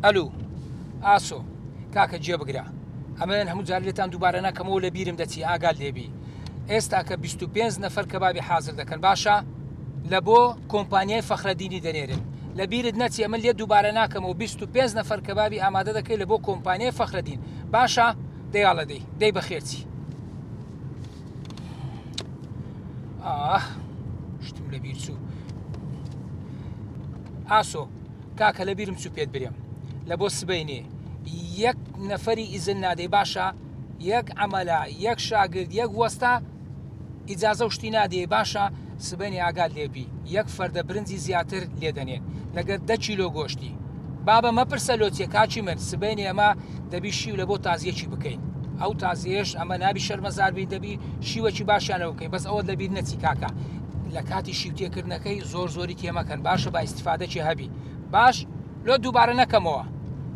ئەلو ئاسۆ کاکە جێبگرە ئەمەیان هەموو جار لێتان دووبارە ناکەمەوە لە بیرم دەچی ئاگال لێبی ئێستا کە 25 نەفەر کەبابی حاضر دەکەن باشە لە بۆ کۆمپانیای فەخرەدینی دەنێرن لە بیرت نەچی ئەمە لێ دووبارە ناکەمەوە 25 نەفەر کەبابی ئامادە دەکەی لە بۆ کۆمپانیای فەخرەدین باشە دەیاڵە دەی بەخێرچی شتم لە بیر چوو ئاسۆ کاکە لە بیرم چوو پێت برێم لە بۆ سبەینێ یەک نەفەری ئیزن نادەی باشە یەک ئەمەلا یەک شاگرد یەک وەستا ئیجازە و شتی نادێ باشە سبەینی ئاگات لێبی یەک فەردە برنجی زیاتر لێدەنێن لەگەر 10 کیلۆ گۆشتی بابە مەپرسە لۆچیە کاچی من سبەینی ئەمە دەبی شیو لە بۆ تازیەکی بکەین ئەو تازیێش ئەمە نابی شەرمەزاربی دەبی شیوەکی باشیانەوە بکەین بەس ئەوە لەبیر نەچی کاکە لە کاتی شیوتێکردنەکەی زۆری تێمەکەن باشە با ئیستیفادەکی هەبی باش لۆ دووبارە نەکەمەوە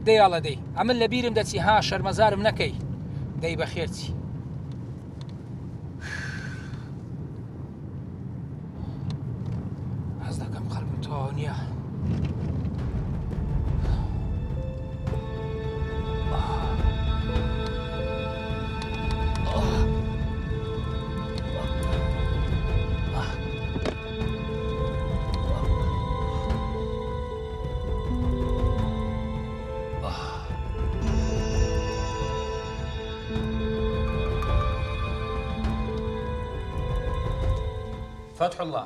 دەیاڵە دەی ئەمن لە بیرم دەچی ها شەرمەزارم نەکەی دەی بەخێرچی حەز دەکەم قەڵبم تەواو نییە فتح الله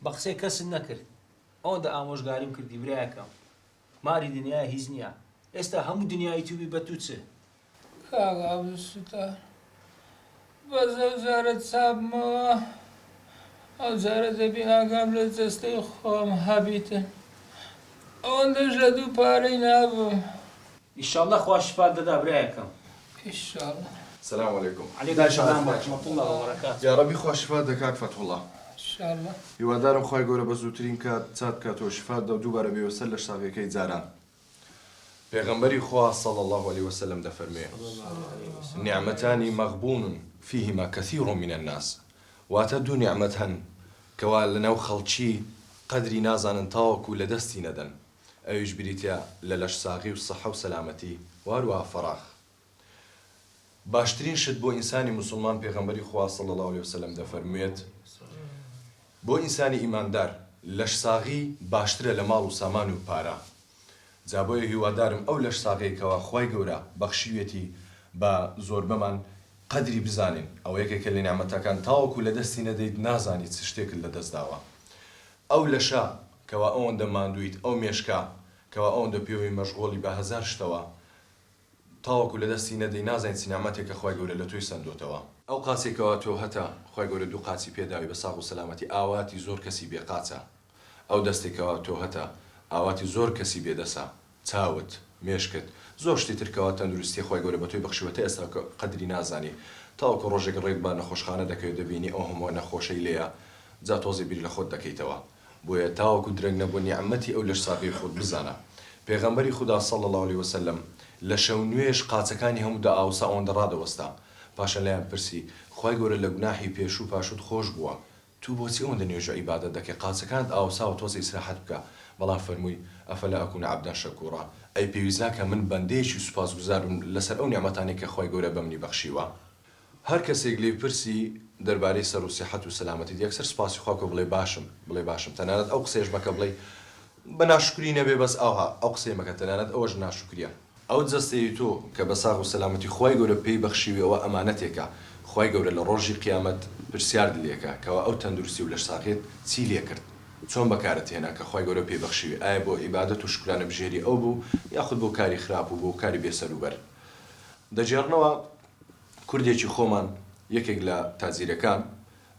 بە قسەی کەسن نەکرد ئەوەندە ئامۆژگاریم کردی برایەکەم ماری دنیای هیچ نییە ئێستا هەموو دنیای تووبی بە تو چ کاغا بسووتە بەزە جارە چاپمەوە ئەو جارە دەبی ئاگام لە جەستەی خۆم هەبیتن ئەوەندەش لە دوو پارەی نابووم ئیشاڵڵا خوا شیفات دەدا برایەکەم ئیشاڵڵا السلام عليكم. عليكم السلام ورحمة الله وبركاته. يا ربي خوا شفاء دكاك فتح الله. ئیشاڵڵا هیوادارم خوای گەورە بە زووترین کات چات کاتەوە شفات دە و دووبارە بێوەسەر لە شتاقیەکەی جاران. پێغەمبەری خوا صلى الله عليه وسلم دەفەرمێ نعمتان مغبون فيهما كثير من الناس. واتە دوو نعمەت هەن کەوا لەناو خەڵکی قەدری نازانن تاوەکو لە دەستی نەدەن ئەویش بریتە لە لەشساغی و سەحە و سەلامەتی واروها فەراغ. باشترین شت بۆ ئینسانی مسلمان پێغەمبەری خوا صلی الله علیه وسلم دەفەرموێت بۆ ئینسانی ئیماندار لەشساغی باشترە لە ماڵ و سامان و پارە جا بۆیە هیوادارم ئەو لەشساغەیەکەوە خوای گەورە بەخشیوێتی بە زۆربەمان قەدری بزانین ئەو یەکێکە لە نعمەتەکان تاوەکو لە دەستی نەدەیت نازانیت چ شتێکت لە دەست داوە ئەو لەشە کەوا ئەوەندە ماندوویت ئەو مێشکە کەوا ئەوەندە پێوەی مەشغۆڵی بە هەزار شتەوە تاوەکو لە دەستی نەدەی نازانیت سینامەتێکە خوای گەورە لە تۆی سندۆتەوە ئەو قاچێکەوە تۆ هەتا خوای گەورە دوو قاچی پێداوی بە ساغ و سەلامەتی ئاواتی زۆر کەسی بێ قاچە ئەو دەستێکەوە تۆ هەتا ئاواتی زۆر کەسی بێدەسە چاوت مێشکت زۆر شتی ترکەوە تەندروستی خوای گەورە بە تۆی بەخشیوەتە ئێستا قەدری نازانی تاوەکو ڕۆژێک ڕێک بە نەخۆشخانە دەکەوێت دەبینی ئەو هەموو نەخۆشەی لێیە جا تۆزی بیر لە خۆت دەکەیتەوە بۆیە تاوەکو درەنگ نەبوو نیعمەتی ئەو لەش ساغی خۆت بزانە پێغەمبەری خوددا صلی الله علیه وسلم لە شەو نوێش قاچەکانی هەموودا ئاوسا ئەوەندە ڕادەوەستا پاشە لایان پرسی خوای گەورە لە گوناحی پێش و پاشوت خۆش بووە تو بۆچی ئەوەندە نوێژە عیبادەت دەکەی قاچەکانت ئاوسا و تۆزی ئیسراحەت بکە بەڵام فەرمووی ئەفەلا ئەکون عەبدان شەکوورا ئەی پێویست ناکە من بەندەیەکی سوپاسگوزارم لەسەر ئەو نیعمەتانەی کە خوای گەورە بەمنی بەخشیوە هەر کەسێک لێ پرسی دەربارەی سەر و سیحەت و سەلامەتی یەکسەر سپاسی خوا کە بڵێ باشم تەنانەت ئەو قسەیەش مەکە بڵێ بە ناشکری نەبێ بەس ئەوها ئەو قسەی مەکە تەنانەت ئەوەش ناشکریە ئەو جەستەی تۆ کە بە ساغ و سەلامەتی خوای گەورە پێی بەخشیوی ئەوە ئەمانەتێکە خوای گەورە لە ڕۆژی قیامەت پرسیار لێکە کەەوە ئەو تەندروستی و لەش ساغێت چی لێ کرد چۆن بەکارت هێنا کە خوای گەورە پێی بەخشیوی ئایا بۆ عیبادەت و شکرانە بژێری ئەو بوو یاخود بۆ کاری خراپ و بۆ کاری بێسەروبەر دەجێڕنەوە کوردێکی خۆمان یەکێک لە تازیرەکان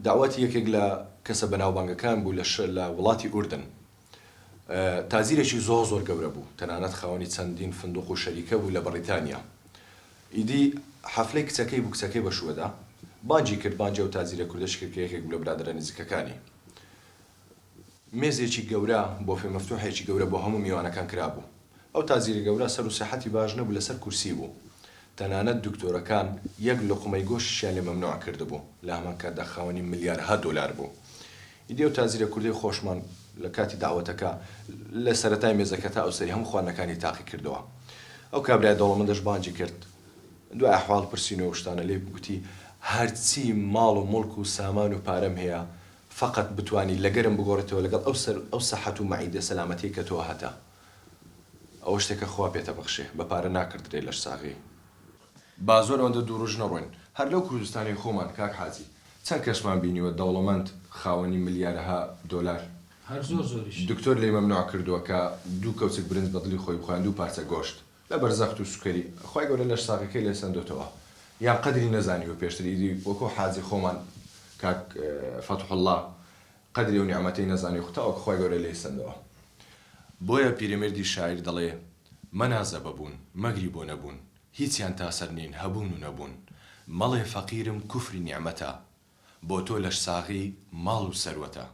داواتی یەکێک لە کەسە بەناوبانگەکان بوو لە وڵاتی ئوردن تازیرێکی زۆر گەورە بوو تەنانەت خاوەنی چەندین فندوق و شەریکە بوو لە بەریتانیا ئیدی حەفلەی کچەکەی بوو کچەکەی بەشوەدا بانجی کرد بانجە و تازیرە کوردەش کرد کە یەکێک لە برادرە نزیکەکانی مێزێکی گەورە بۆ فێ مەفتوحێکی گەورە بۆ هەموو میوانەکان کرابوو ئەو تازیرە گەورە سەر و سیحەتی باش نەبوو لەسەر کورسی بوو تەنانەت دکتۆرەکان یەک لقمەی گۆشتیان لێ مەمنوع کردبوو لە هەمان کاتدا خاوەنی ملیارها دۆلار بوو ئیدی ئەو تازیرە کوردی خۆشمان لە کاتی داوەتەکە لە سەرەتای مێزەکە تا ئەو سەری هەموو خوانەکانی تاقی کردەوە. ئەو کابرای دەوڵەمەندەش بانگی کرد، دوای ئەحواڵ پرسیینەوە شتانە لێ گوتی هەرچی ماڵ و مڵک و سامان و پارەم هەیە فقط بتوانی لەگەرم بگۆڕێتەوە لەگەڵ ئەو سەحەت و مەعیدە سەلامەتی کە تۆ هەتا. ئەوە شتێکە خوا پێتە بەخشێ بە پارە ناکردرێ لەش ساغی. با زۆر ئەوەندە دووڕژ نەڕۆین هەر لەو کوردستانی خۆمان کاک حاجی چەند کەسمان بینیوە دەوڵەمەند خاوەنی ملیارەها دۆلار هەر زۆر زۆریش دکتۆر لێ مەمنوع کردووە کە دوو کەوچک برنج بەدڵی خۆی بخوایند دوو پارچە گۆشت لە بەرزەخت و سوکەری خۆی گەورە لەش ساغەکەی لێ سندۆتەوە یان قەدری نەزانی و پێشتری وەکو حاجی خۆمان کاک فەتح الله قەدری و نیعمەتەی نەزانی خوتاوە خۆی گەورە لێ سندەوە. بۆیە پیرەمێردی شاعیر دەڵێ مەنازە بەبوون مەگری بۆ نەبوون هیچیان تاسەر نین هەبوون و نەبوون مەڵێ فەقیرم کوفری نیعمەتە بۆ تۆ لەش ساغی ماڵ و سەروەتە.